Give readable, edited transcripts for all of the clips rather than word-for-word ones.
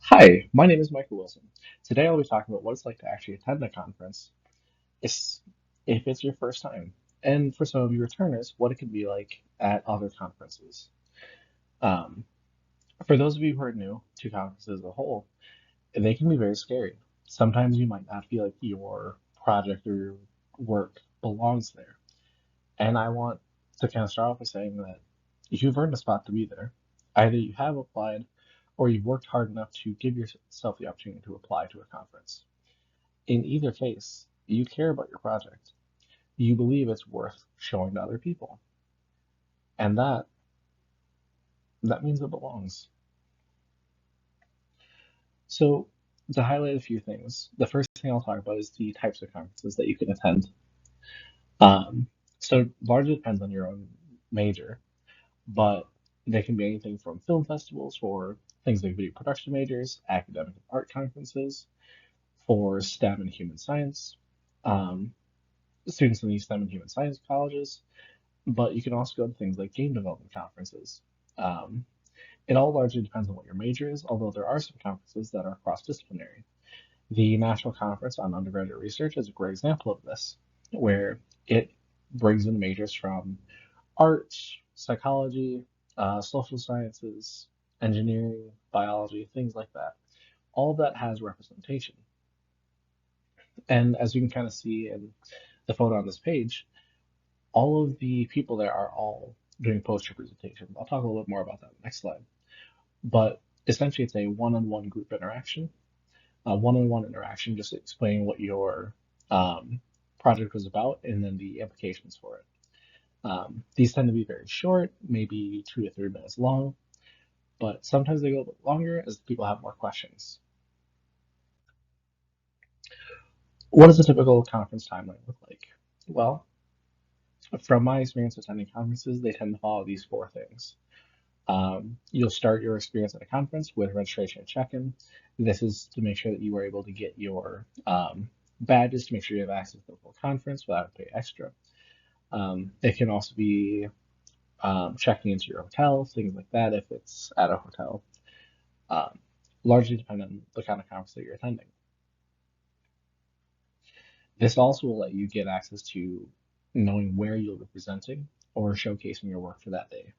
Hi, my name is Michael Wilson. Today I'll be talking about what it's like to actually attend a conference if, if it's your first time, and for some of you returners, what it can be like at other conferences. Um, for those of you who are new to conferences as a whole, they can be very scary. Sometimes you might not feel like your project or your work belongs there. And I want to kind of start off by saying that you've earned a spot to be there. Either you have applied or you've worked hard enough to give yourself the opportunity to apply to a conference. In either case, you care about your project. You believe it's worth showing to other people. And that means it belongs. So to highlight a few things, the first thing I'll talk about is the types of conferences that you can attend. Um, so largely depends on your own major, but they can be anything from film festivals for things like video production majors, academic and art conferences, for STEM and human science, um, students in these STEM and human science colleges, but you can also go to things like game development conferences. Um, it all largely depends on what your major is, although there are some conferences that are cross-disciplinary. The National Conference on Undergraduate Research is a great example of this, where it brings in majors from art, psychology, social sciences, engineering, biology, things like that. All of that has representation. And as you can kind of see in the photo on this page, all of the people there are all doing poster presentations. I'll talk a little bit more about that in the next slide. But essentially, it's a one-on-one group interaction, a one-on-one interaction, just explaining what your project was about and then the implications for it. These tend to be very short, maybe 2 to 3 minutes long, but sometimes they go a bit longer as people have more questions. What does a typical conference timeline look like? Well, from my experience attending conferences, they tend to follow these four things. You'll start your experience at a conference with registration and check-in. This is to make sure that you are able to get your badges to make sure you have access to the full conference without pay extra. It can also be checking into your hotel, things like that, if it's at a hotel. Um, Largely depending on the kind of conference that you're attending. This also will let you get access to knowing where you'll be presenting or showcasing your work for that day.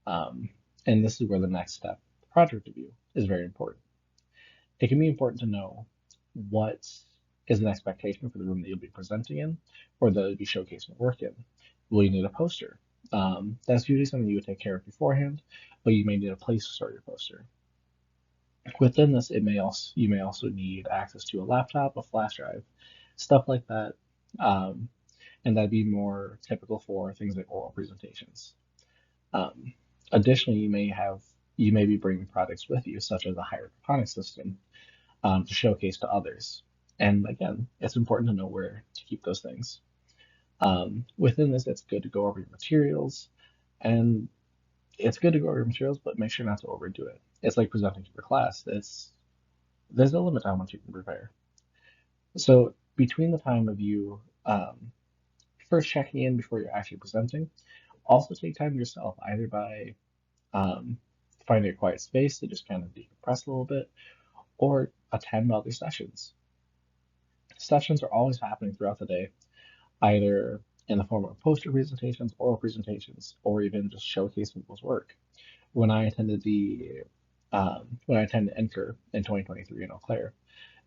Um, and this is where the next step, the project review, is very important. It can be important to know what is an expectation for the room that you'll be presenting in or that you'll be showcasing work in. Will you need a poster? That's usually something you would take care of beforehand, but you may need a place to start your poster. Within this, you may also need access to a laptop, a flash drive, stuff like that, um, and that'd be more typical for things like oral presentations. Um, Additionally, you may be bringing products with you, such as a hydroponic system, to showcase to others. And again, it's important to know where to keep those things. Within this, it's good to go over your materials, and it's good to go over your materials, but make sure not to overdo it. It's like presenting to your class. There's a limit to how much you can prepare. So between the time of you first checking in before you're actually presenting, also take time yourself, either by um, finding a quiet space to just kind of decompress a little bit, or attend other sessions. Sessions are always happening throughout the day, either in the form of poster presentations, oral presentations, or even just showcase people's work. When I attended when I attended NCUR in 2023 in Eau Claire,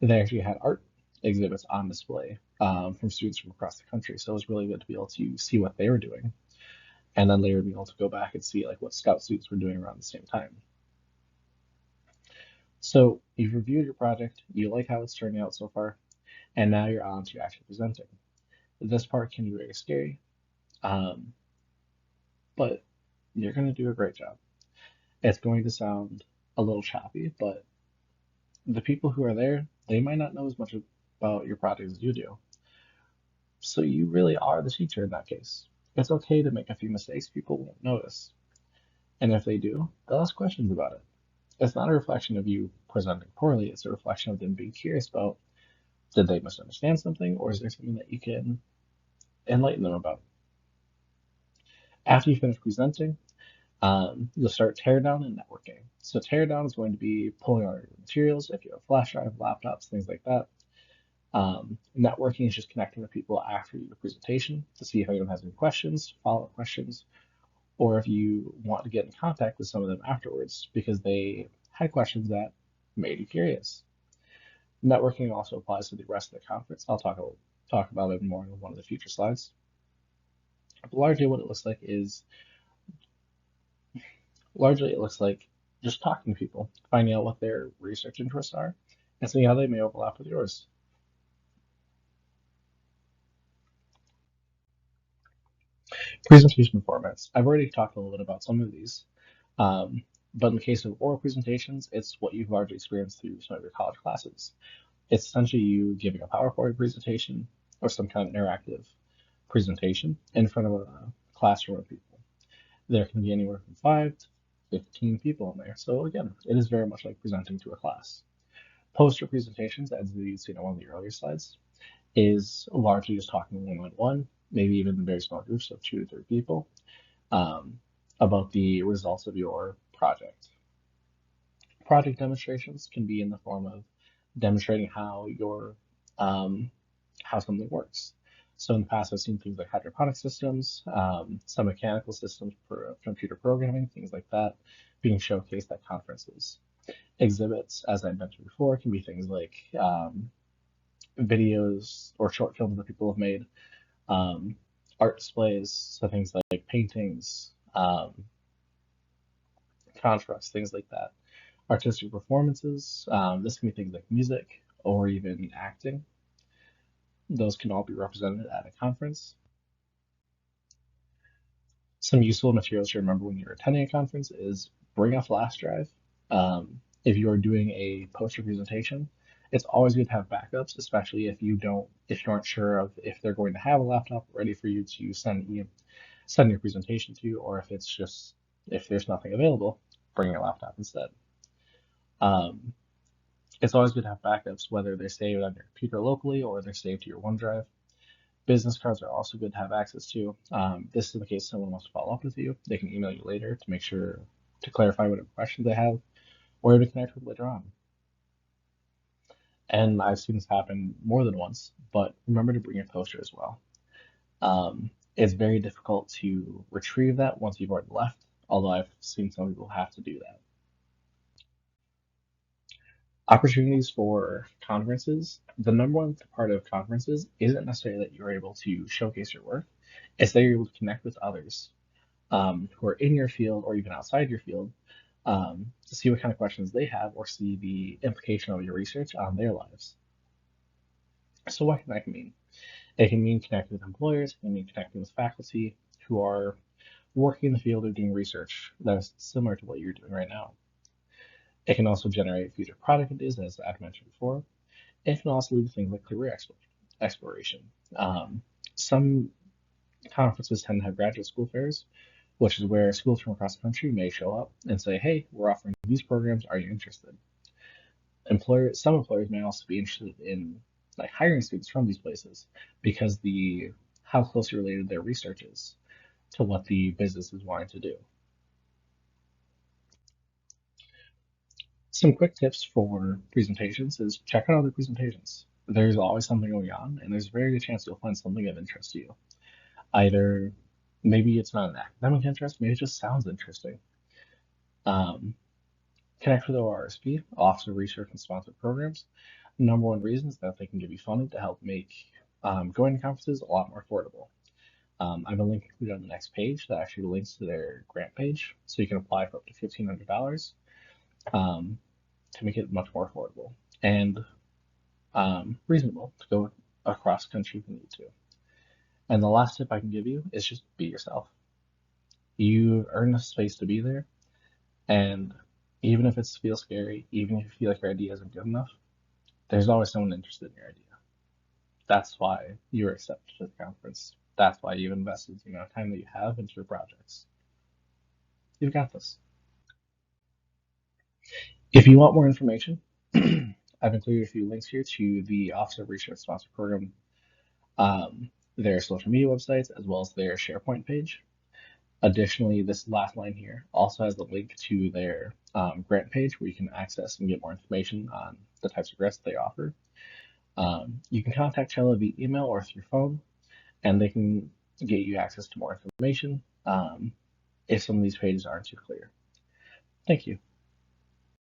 they actually had art exhibits on display from students from across the country. So it was really good to be able to see what they were doing, and then later be able to go back and see like what Scout students were doing around the same time. So you've reviewed your project, you like how it's turning out so far, and now you're on to actually presenting. This part can be very scary, um, but you're going to do a great job. It's going to sound a little choppy, but the people who are there, they might not know as much about your project as you do. So you really are the teacher in that case. It's okay to make a few mistakes, people won't notice. And if they do, they'll ask questions about it. It's not a reflection of you presenting poorly, it's a reflection of them being curious about did they misunderstand something, or is there something that you can enlighten them about? After you finish presenting, You'll start teardown and networking. So teardown is going to be pulling all your materials, if you have flash drive, laptops, things like that. Networking is just connecting with people after your presentation to see if anyone has any questions, follow-up questions, or if you want to get in contact with some of them afterwards because they had questions that made you curious. Networking also applies to the rest of the conference. I'll talk about it more in one of the future slides. But largely it looks like just talking to people, finding out what their research interests are, and seeing how they may overlap with yours. Presentation formats. I've already talked a little bit about some of these, but in the case of oral presentations, it's what you've largely experienced through some of your college classes. It's essentially you giving a PowerPoint presentation or some kind of interactive presentation in front of a classroom of people. There can be anywhere from 5 to 15 people in there. So again, it is very much like presenting to a class. Poster presentations, as you've seen on one of the earlier slides, is largely just talking one-on-one, maybe even in very small groups of 2 to 3 people, um, about the results of your project. Project demonstrations can be in the form of demonstrating um, how something works. So in the past, I've seen things like hydroponic systems, some mechanical systems for computer programming, things like that, being showcased at conferences. Exhibits, as I mentioned before, can be things like videos or short films that people have made, um, art displays, so things like paintings, constructs, things like that. Artistic performances, this can be things like music or even acting. Those can all be represented at a conference. Some useful materials to remember when you're attending a conference is bring a flash drive. If you are doing a poster presentation, it's always good to have backups, especially if you aren't sure of if they're going to have a laptop ready for you to send your presentation to, or if there's nothing available, bring your laptop instead. Um, it's always good to have backups, whether they're saved on your computer locally or they're saved to your OneDrive. Business cards are also good to have access to. This is in the case someone wants to follow up with you. They can email you later to make sure to clarify whatever questions they have or to connect with later on. And I've seen this happen more than once, but remember to bring your poster as well. It's very difficult to retrieve that once you've already left, although I've seen some people have to do that. Opportunities for conferences. The number one part of conferences isn't necessarily that you're able to showcase your work, it's that you're able to connect with others who are in your field or even outside your field to see what kind of questions they have or see the implication of your research on their lives. So, what can that mean? It can mean connecting with employers, it can mean connecting with faculty who are working in the field or doing research that is similar to what you're doing right now. It can also generate future product ideas, as I've mentioned before. It can also lead to things like career exploration. Some conferences tend to have graduate school fairs, which is where schools from across the country may show up and say, "Hey, we're offering these programs. Are you interested?" Some employers may also be interested in like hiring students from these places because the how closely related their research is to what the business is wanting to do. Some quick tips for presentations is check out other presentations. There's always something going on, and there's a very good chance you'll find something of interest to you. Either maybe it's not an academic interest, maybe it just sounds interesting. Um, Connect with ORSP, Office of Research and Sponsored Programs. Number one reason is that they can give you funding to help make going to conferences a lot more affordable. I have a link included on the next page that actually links to their grant page, so you can apply for up to $1,500 um, to make it much more affordable and reasonable to go across country if you need to. And the last tip I can give you is just be yourself. You earn a space to be there, and even if it feels scary, even if you feel like your idea isn't good enough, there's always someone interested in your idea. That's why you're accepted to the conference. That's why you've invested the amount of time that you have into your projects. You've got this. If you want more information, I've included a few links here to the Office of Research Sponsor Program, their social media websites, as well as their SharePoint page. Additionally, this last line here also has a link to their grant page where you can access and get more information on the types of grants they offer. You can contact Cello via email or through phone, and they can get you access to more information if some of these pages aren't too clear. Thank you.